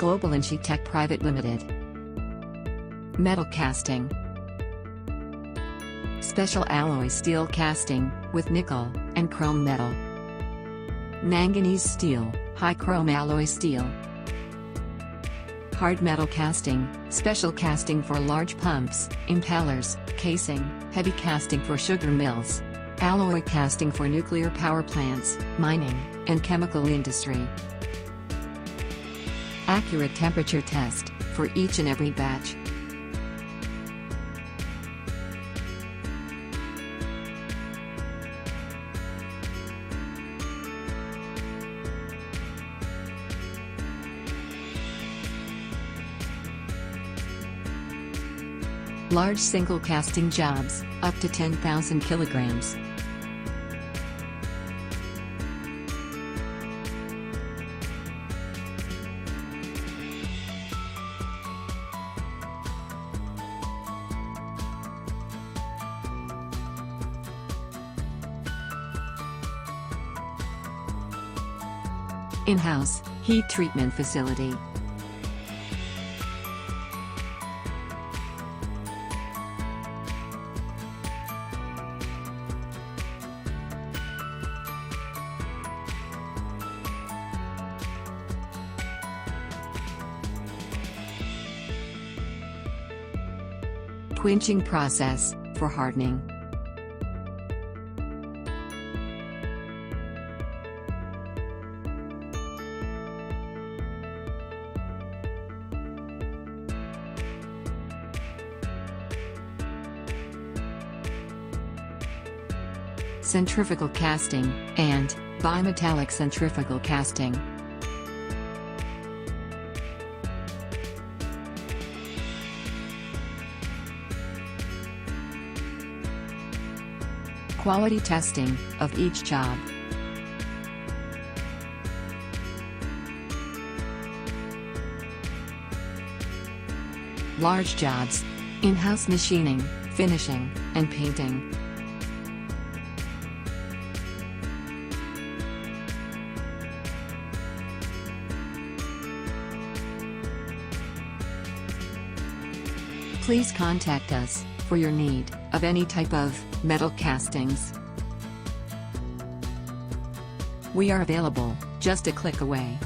Global Engi-Tech Private Limited. Metal casting. Special alloy steel casting, with nickel and chrome metal. Manganese steel, high chrome alloy steel. Hard metal casting, special casting for large pumps, impellers, casing, heavy casting for sugar mills. Alloy casting for nuclear power plants, mining, and chemical industry. Accurate temperature test, for each and every batch. Large single casting jobs, up to 10,000 kilograms. In-house, heat treatment facility. Quenching process, for hardening. Centrifugal casting, and bimetallic centrifugal casting. Quality testing of each job. Large jobs. In-house machining, finishing, and painting. Please contact us for your need of any type of metal castings. We are available just a click away.